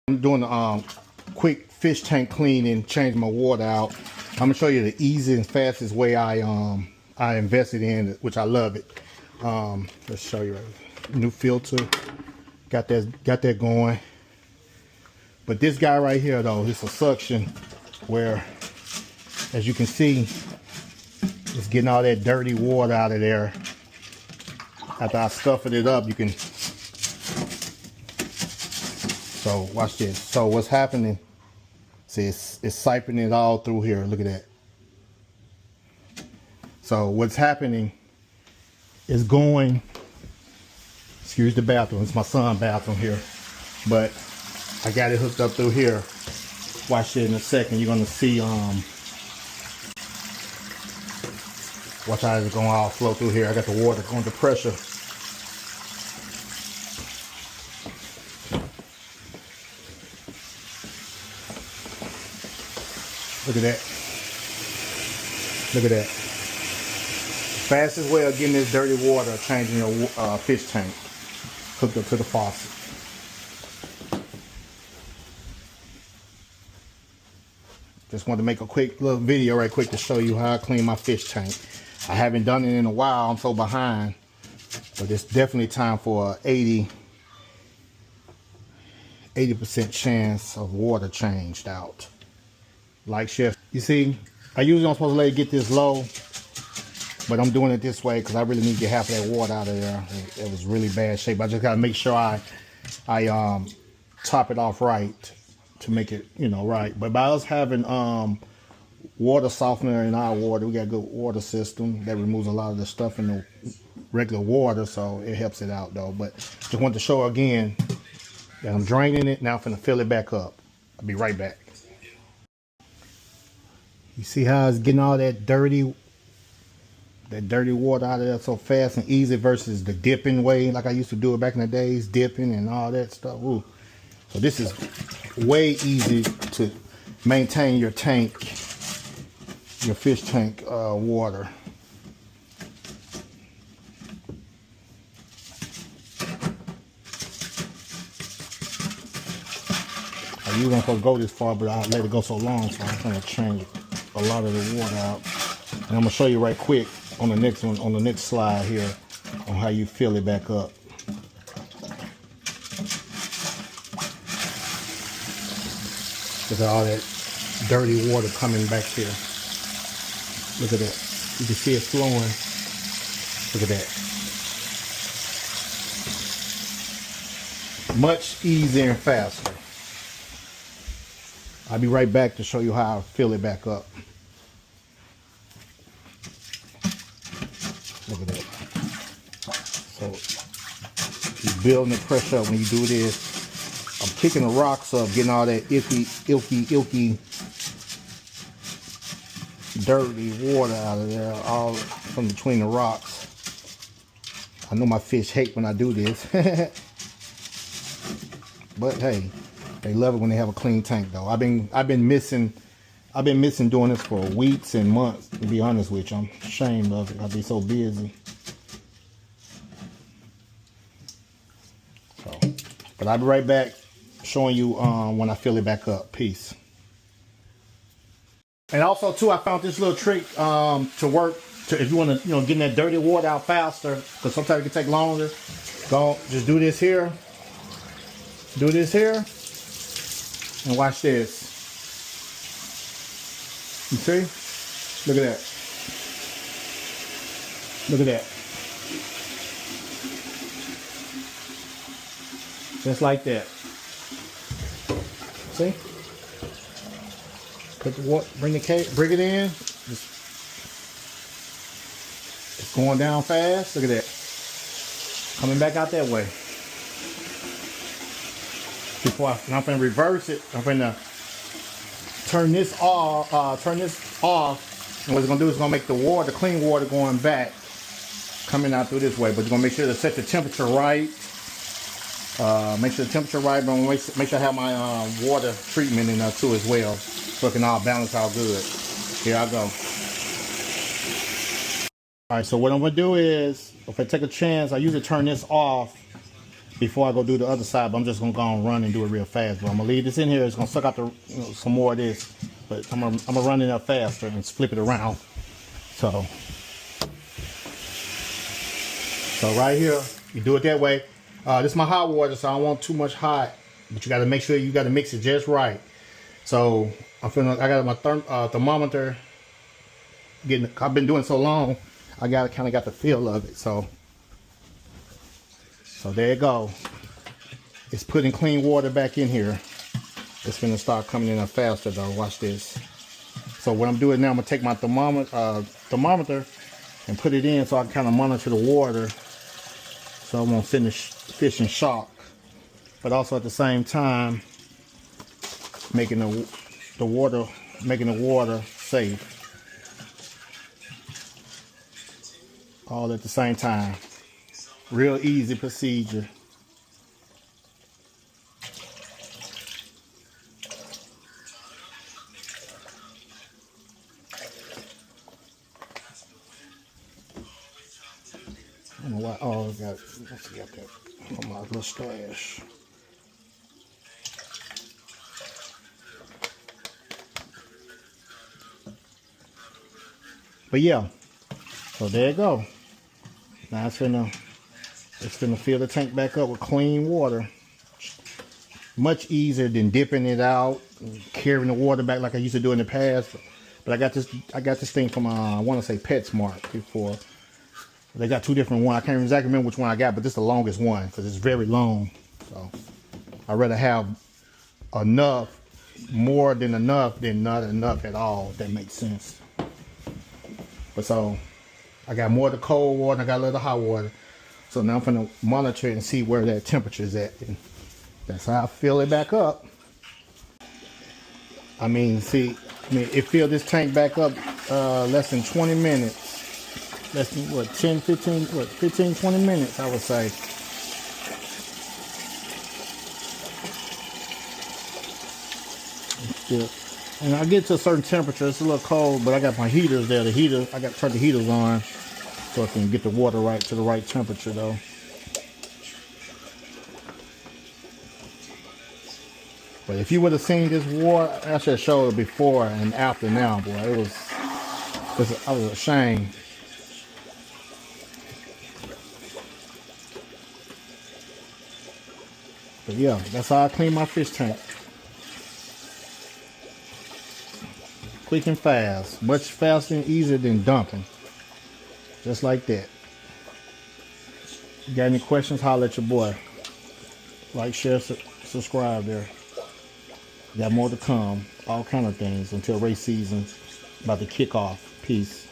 I'm doing a quick fish tank clean and change my water out. I'm gonna show you the easy and fastest way I invested in, which I love it. Let's show you new filter. Got that going. But this guy right here though, it's a suction where, as you can see, it's getting all that dirty water out of there. After I stuffed it up, you can. So watch this. So what's happening? See, it's siphoning it all through here. Look at that. So what's happening is going. Excuse the bathroom. It's my son's bathroom here, but I got it hooked up through here. Watch it in a second. You're gonna see. Watch how it's going to all flow through here. I got the water going to pressure. Look at that. Look at that. Fastest way of getting this dirty water, changing your fish tank, hooked up to the faucet. Just wanted to make a quick little video right quick to show you how I clean my fish tank. I haven't done it in a while. I'm so behind. But it's definitely time for a 80% chance of water changed out. Like Chef, you see, I usually don't supposed to let it get this low, but I'm doing it this way because I really need to get half of that water out of there. It was really bad shape. I just gotta make sure I top it off right to make it, you know, right. But by us having water softener in our water, we got a good water system that removes a lot of the stuff in the regular water, so it helps it out though. But just want to show again that I'm draining it. Now I'm finna fill it back up. I'll be right back. You see how it's getting all that dirty water out of there so fast and easy versus the dipping way like I used to do it back in the days, dipping and all that stuff. Ooh. So this is way easy to maintain your tank, your fish tank water. I usually don't supposed to go this far, but I let it go so long, so I'm gonna change a lot of the water out. And I'm gonna show you right quick on the next one, on the next slide here, on how you fill it back up. Look at all that dirty water coming back here. Look at that. You can see it flowing. Look at that. Much easier and faster. I'll be right back to show you how I fill it back up. Look at that. So you're building the pressure up when you do this. I'm kicking the rocks up, getting all that ilky, dirty water out of there, all from between the rocks. I know my fish hate when I do this. But hey, they love it when they have a clean tank though. I've been missing doing this for weeks and months, to be honest with you. I'm ashamed of it. I've been so busy. So, but I'll be right back showing you when I fill it back up. Peace. And also too, I found this little trick to work to, if you want to, you know, get that dirty water out faster, because sometimes it can take longer. Just do this here. Do this here. And watch this. You see? Look at that. Look at that. Just like that. See? Put the water, bring it in. It's going down fast. Look at that. Coming back out that way. Before I'm gonna reverse it, I'm gonna turn this off. And what it's gonna do is gonna make the water, the clean water, going back, coming out through this way. But you're gonna make sure to set the temperature right. Make sure the temperature right, but make sure I have my water treatment in there too as well, so it can all balance out good. Here I go. All right, so what I'm gonna do is, if I take a chance, I usually turn this off before I go do the other side, but I'm just gonna go and run and do it real fast. But I'm gonna leave this in here. It's gonna suck out the some more of this, but I'm gonna run it up faster and flip it around. So right here, you do it that way. This is my hot water, so I don't want too much hot, but you got to make sure you got to mix it just right. So I got my thermometer. I've been doing it so long, I kind of got the feel of it. So there you go. It's putting clean water back in here. It's gonna start coming in faster though. Watch this. So what I'm doing now, I'm gonna take my thermometer and put it in so I can kind of monitor the water. So I won't finish fish in shock, but also at the same time making the water safe. All at the same time. Real easy procedure. I don't know why. Oh, let's get that from my little stash. But yeah, so there you go. Now it's gonna fill the tank back up with clean water. Much easier than dipping it out, and carrying the water back like I used to do in the past. But I got this thing from I want to say PetSmart before. They got two different ones. I can't exactly remember which one I got, but this is the longest one because it's very long. So I'd rather have enough, more than enough, than not enough at all. If that makes sense. But so I got more of the cold water, and I got a little hot water. So now I'm gonna monitor it and see where that temperature is at. And that's how I fill it back up. I mean, it filled this tank back up less than 20 minutes. Less than what, 15, 20 minutes, I would say. And I get to a certain temperature, it's a little cold, but I got my heaters there. I got to turn the heaters on so I can get the water right to the right temperature though. But if you would have seen this water, I should have showed it before and after now, boy. I was ashamed. But yeah, that's how I clean my fish tank. Quick and fast. Much faster and easier than dumping. Just like that. You got any questions, holler at your boy. Like, share, subscribe there. Got more to come. All kind of things until race season's about to kick off. Peace.